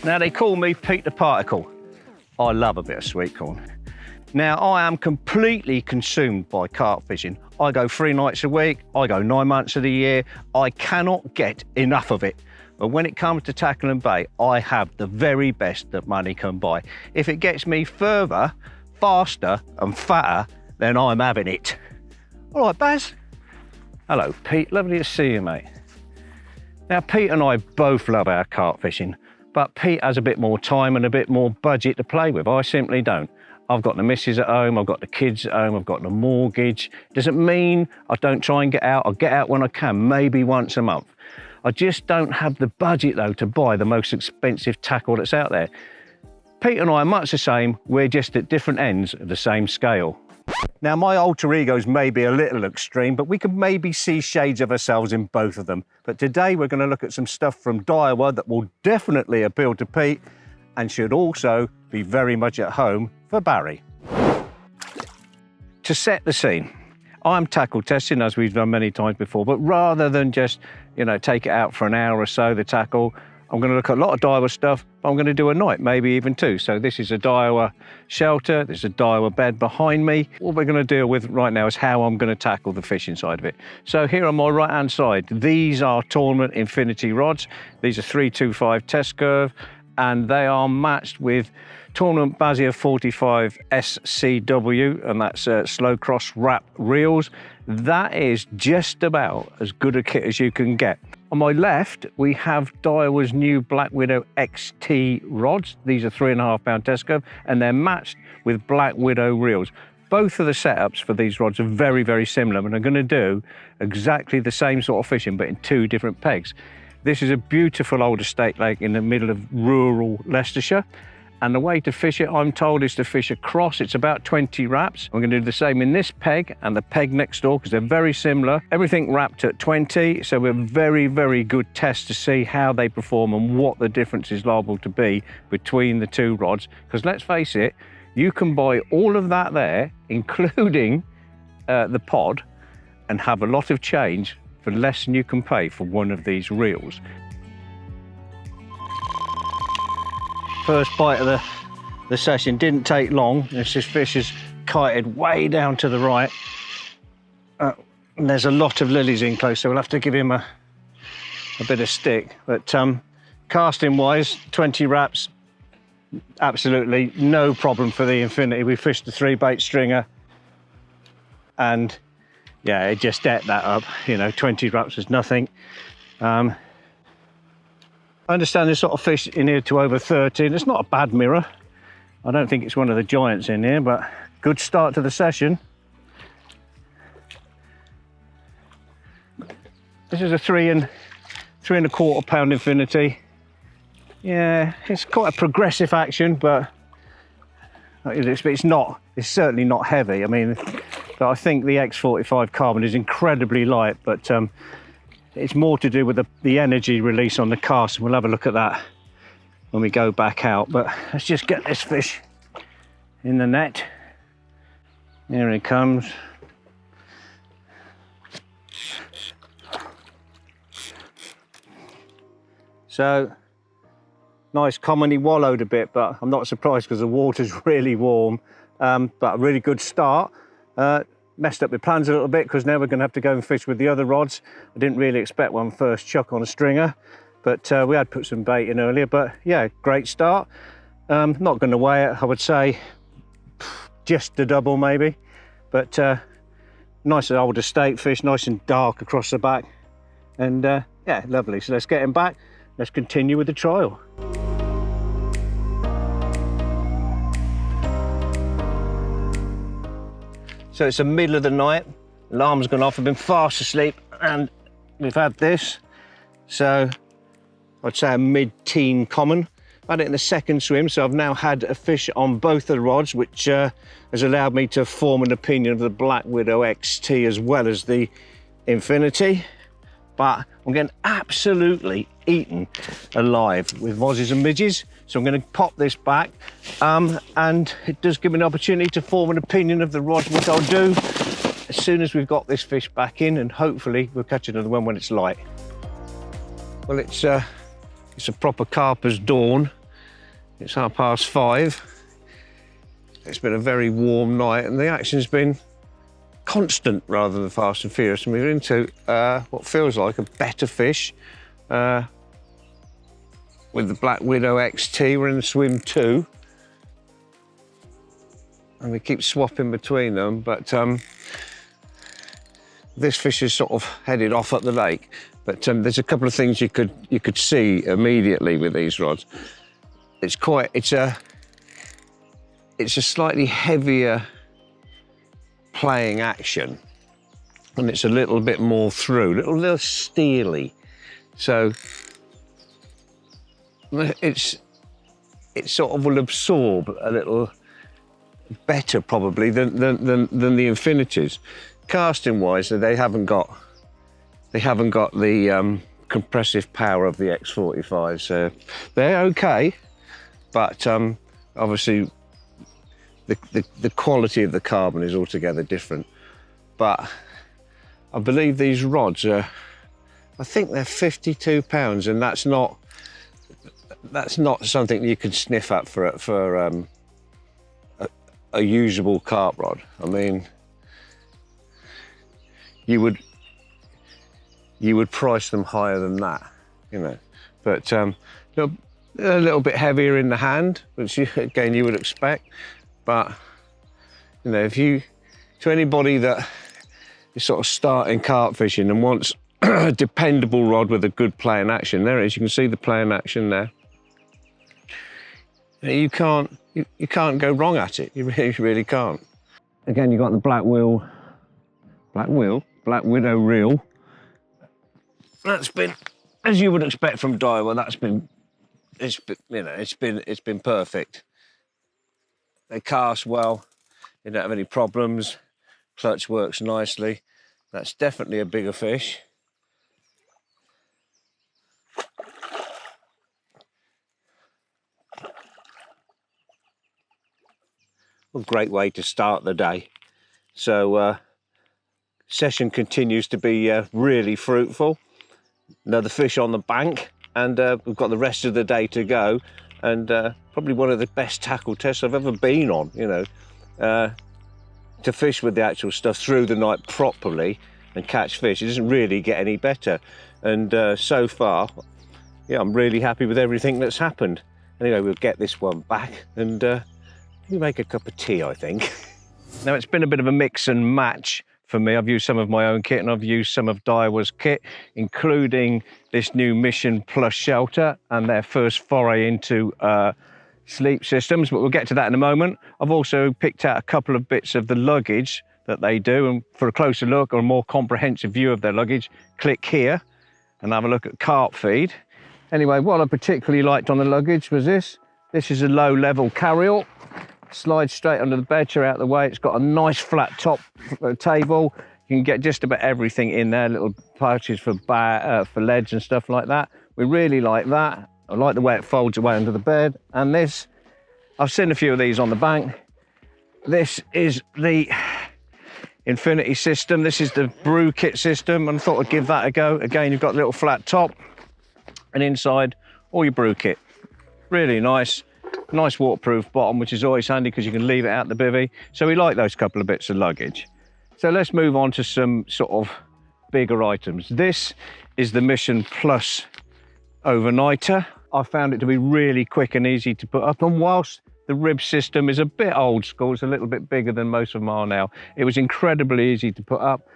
Now, they call me Pete the Particle. I love a bit of sweet corn. Now, I am completely consumed by carp fishing. I go 3 nights a week, I go 9 months of the year. I cannot get enough of it. But when it comes to tackle and bait, I have the very best that money can buy. If it gets me further, faster and fatter, then I'm having it. All right, Baz. Hello, Pete. Lovely to see you, mate. Now, Pete and I both love our carp fishing, but Pete has a bit more time and a bit more budget to play with. I simply don't. I've got the missus at home, I've got the kids at home, I've got the mortgage. Doesn't mean I don't try and get out. I'll get out when I can, maybe once a month. I just don't have the budget, though, to buy the most expensive tackle that's out there. Pete and I are much the same. We're just at different ends of the same scale. Now, my alter egos may be a little extreme, but we can maybe see shades of ourselves in both of them. But today we're going to look at some stuff from Daiwa that will definitely appeal to Pete and should also be very much at home for Barry. To set the scene, I'm tackle testing, as we've done many times before, but rather than just, take it out for an hour or so, the tackle, I'm going to look at a lot of Daiwa stuff, but I'm going to do a night, maybe even 2. So this is a Daiwa shelter, there's a Daiwa bed behind me. What we're going to deal with right now is how I'm going to tackle the fishing side of it. So here on my right hand side, these are tournament infinity rods. These are 325 test curve, and they are matched with tournament Basia 45 SCW, and that's slow cross wrap reels. That is just about as good a kit as you can get. On my left, we have Daiwa's new Black Widow XT rods. These are 3.5 pound test curve, and they're matched with Black Widow reels. Both of the setups for these rods are very, very similar, and are going to do exactly the same sort of fishing, but in 2 different pegs. This is a beautiful old estate lake in the middle of rural Leicestershire. And the way to fish it, I'm told, is to fish across. It's about 20 wraps. We're going to do the same in this peg and the peg next door, because they're very similar. Everything wrapped at 20, so we're very, very good test to see how they perform and what the difference is liable to be between the 2 rods. Because let's face it, you can buy all of that there, including the pod, and have a lot of change for less than you can pay for one of these reels. First bite of the session didn't take long. This fish is kited way down to the right. And there's a lot of lilies in close, so we'll have to give him a bit of stick. But casting wise, 20 wraps, absolutely no problem for the Infinity. We fished the 3 bait stringer, and yeah, it just ate that up. 20 wraps is nothing. I understand there's sort of fish in here to over 30, and it's not a bad mirror. I don't think it's one of the giants in here, but good start to the session. This is a 3.25 pound Infinity. Yeah, it's quite a progressive action, but it's certainly not heavy. I mean, but I think the X45 carbon is incredibly light, but it's more to do with the energy release on the cast. We'll have a look at that when we go back out. But let's just get this fish in the net. Here he comes. So, nice common, he wallowed a bit, but I'm not surprised because the water's really warm. But a really good start. Messed up my plans a little bit because now we're going to have to go and fish with the other rods. I didn't really expect one first chuck on a stringer, but we had put some bait in earlier. But yeah, great start. Not going to weigh it, I would say just a double maybe, but nice old estate fish, nice and dark across the back, and yeah, lovely. So let's get him back. Let's continue with the trial. So it's the middle of the night, alarm's gone off, I've been fast asleep, and we've had this. So I'd say a mid-teen common. I had it in the second swim, so I've now had a fish on both of the rods, which has allowed me to form an opinion of the Black Widow XT as well as the Infinity. But I'm getting absolutely eaten alive with mozzies and midges. So I'm going to pop this back, and it does give me an opportunity to form an opinion of the rod, which I'll do as soon as we've got this fish back in, and hopefully we'll catch another one when it's light. Well, it's a proper carper's dawn It's 5:30. It's been a very warm night and the action's been constant rather than fast and furious. And we're into what feels like a better fish with the Black Widow XT. We're in the swim 2. And we keep swapping between them, but this fish is sort of headed off up the lake. But there's a couple of things you could see immediately with these rods. It's a slightly heavier playing action, and it's a little bit more through, a little steely. So it sort of will absorb a little better probably than the Infinities. Casting wise, they haven't got the compressive power of the X45, so they're okay, but obviously the quality of the carbon is altogether different. But I believe these rods are, I think they're 52 pounds, and that's not something you could sniff at for a usable carp rod. I mean, you would price them higher than that, you know. But a little bit heavier in the hand, which again you would expect. But you know, to anybody that is sort of starting carp fishing and wants a dependable rod with a good play and action, there it is. You can see the play and action there. You can't go wrong at it. You really can't. Again, you've got the Black Widow reel. That's been, as you would expect from Daiwa, it's been perfect. They cast well, you don't have any problems, clutch works nicely. That's definitely a bigger fish. A great way to start the day. So session continues to be really fruitful. Another fish on the bank, and we've got the rest of the day to go, and probably one of the best tackle tests I've ever been on, you know. To fish with the actual stuff through the night properly and catch fish, it doesn't really get any better. And so far, yeah, I'm really happy with everything that's happened. Anyway, we'll get this one back and we make a cup of tea, I think. Now, it's been a bit of a mix and match for me. I've used some of my own kit and I've used some of Daiwa's kit, including this new Mission Plus shelter and their first foray into sleep systems, but we'll get to that in a moment. I've also picked out a couple of bits of the luggage that they do, and for a closer look or a more comprehensive view of their luggage, click here and have a look at Carpfeed. Anyway, what I particularly liked on the luggage was this. This is a low-level carry-all. Slides straight under the bed, chair out the way. It's got a nice flat top table. You can get just about everything in there, little pouches for leads and stuff like that. We really like that. I like the way it folds away under the bed. And this, I've seen a few of these on the bank. This is the Infinity system. This is the brew kit system, and I thought I'd give that a go. Again, you've got a little flat top, and inside all your brew kit. Really nice. Nice waterproof bottom, which is always handy because you can leave it out the bivvy. So we like those couple of bits of luggage. So let's move on to some sort of bigger items. This is the Mission Plus overnighter. I found it to be really quick and easy to put up, and whilst the rib system is a bit old school, it's a little bit bigger than most of them are now, it was incredibly easy to put up.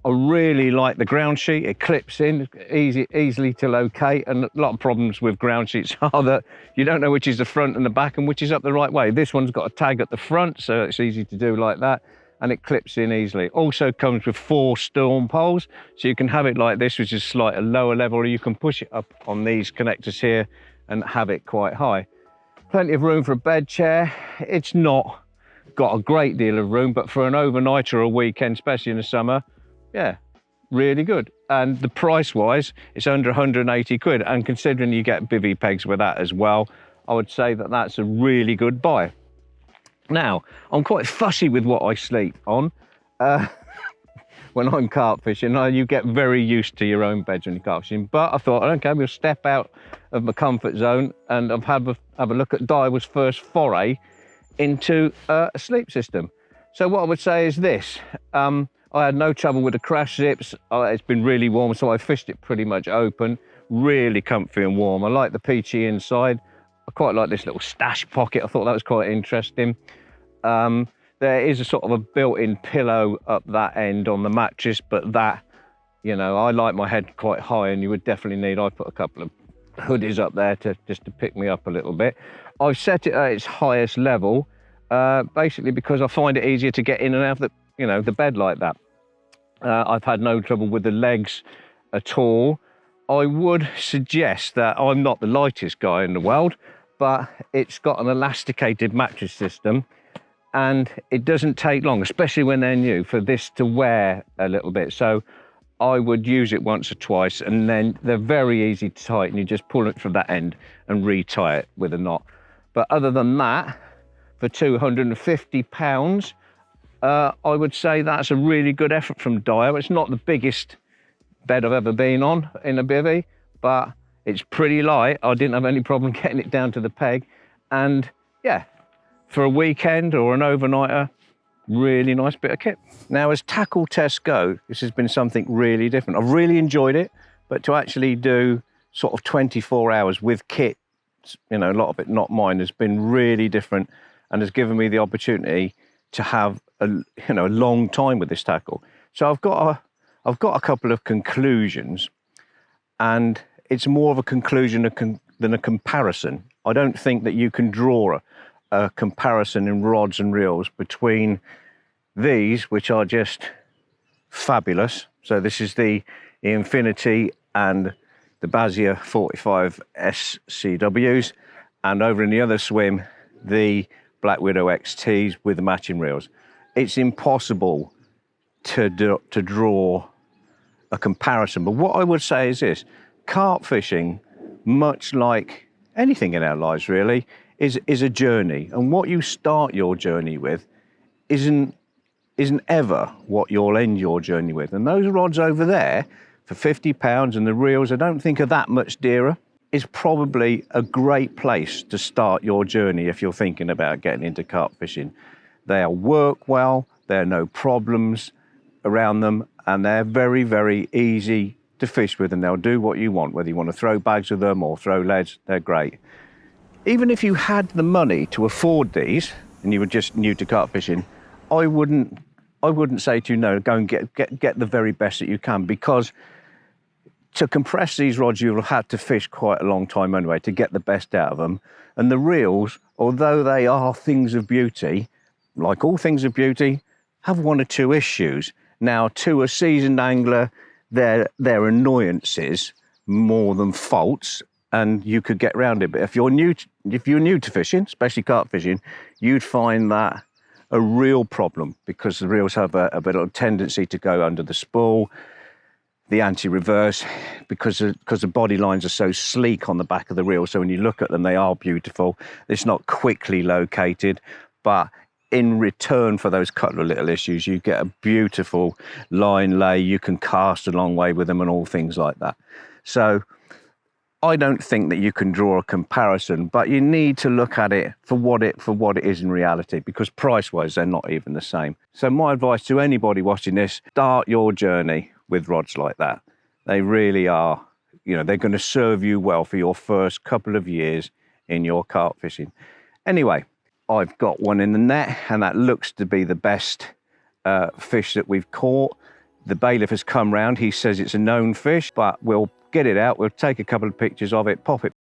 I really like the ground sheet. It clips in easily to locate, and a lot of problems with ground sheets are that you don't know which is the front and the back and which is up the right way. This one's got a tag at the front, so it's easy to do like that, and it clips in easily. Also comes with 4 storm poles, so you can have it like this, which is slightly lower level, or you can push it up on these connectors here and have it quite high. Plenty of room for a bed chair. It's not got a great deal of room, but for an overnight or a weekend, especially in the summer, yeah, really good. And the price wise, it's under 180 quid. And considering you get bivvy pegs with that as well, I would say that that's a really good buy. Now, I'm quite fussy with what I sleep on. when I'm carp fishing. You get very used to your own beds when you're carp fishing. But I thought, okay, we'll step out of my comfort zone, and I've have a look at Daiwa's first foray into a sleep system. So what I would say is this: I had no trouble with the crash zips. It's been really warm, so I fished it pretty much open, really comfy and warm. I like the peachy inside. I quite like this little stash pocket. I thought that was quite interesting. There is a sort of a built-in pillow up that end on the mattress, but that, I like my head quite high, and you would definitely need, I put a couple of hoodies up there just to pick me up a little bit. I've set it at its highest level, basically because I find it easier to get in and out of the bed like that. I've had no trouble with the legs at all. I would suggest that I'm not the lightest guy in the world, but it's got an elasticated mattress system, and it doesn't take long, especially when they're new, for this to wear a little bit. So I would use it once or twice, and then they're very easy to tighten. You just pull it from that end and re-tie it with a knot. But other than that, for £250, I would say that's a really good effort from Daiwa. It's not the biggest bed I've ever been on in a bivvy, but it's pretty light. I didn't have any problem getting it down to the peg. And yeah, for a weekend or an overnighter, really nice bit of kit. Now, as tackle tests go, this has been something really different. I've really enjoyed it, but to actually do sort of 24 hours with kit, a lot of it not mine, has been really different, and has given me the opportunity to have a long time with this tackle. So I've got a couple of conclusions, and it's more of a conclusion than a comparison. I don't think that you can draw a comparison in rods and reels between these, which are just fabulous. So this is the Infinity and the Basia 45 SCWs, and over in the other swim, the Black Widow XTs with the matching reels. It's impossible to draw a comparison, but what I would say is this: carp fishing, much like anything in our lives really, is a journey, and what you start your journey with isn't ever what you'll end your journey with. And those rods over there for £50, and the reels I don't think are that much dearer, is probably a great place to start your journey if you're thinking about getting into carp fishing. They'll work well, there are no problems around them, and they're very, very easy to fish with, and they'll do what you want, whether you want to throw bags with them or throw leads. They're great. Even if you had the money to afford these and you were just new to carp fishing, I wouldn't say to you, no, go and get the very best that you can, because to compress these rods, you'll have had to fish quite a long time anyway to get the best out of them. And the reels, although they are things of beauty, like all things of beauty, have one or two issues. Now, to a seasoned angler, they're annoyances more than faults, and you could get around it. But if you're new to fishing, especially carp fishing, you'd find that a real problem, because the reels have a bit of tendency to go under the spool, the anti-reverse, because the body lines are so sleek on the back of the reel. So when you look at them, they are beautiful. It's not quickly located, but in return for those couple of little issues, you get a beautiful line lay. You can cast a long way with them and all things like that. So I don't think that you can draw a comparison, but you need to look at it for what it is in reality, because price-wise, they're not even the same. So my advice to anybody watching this: start your journey with rods like that. They really are, they're going to serve you well for your first couple of years in your carp fishing. Anyway, I've got one in the net, and that looks to be the best fish that we've caught. The bailiff has come round. He says it's a known fish, but we'll get it out. We'll take a couple of pictures of it, pop it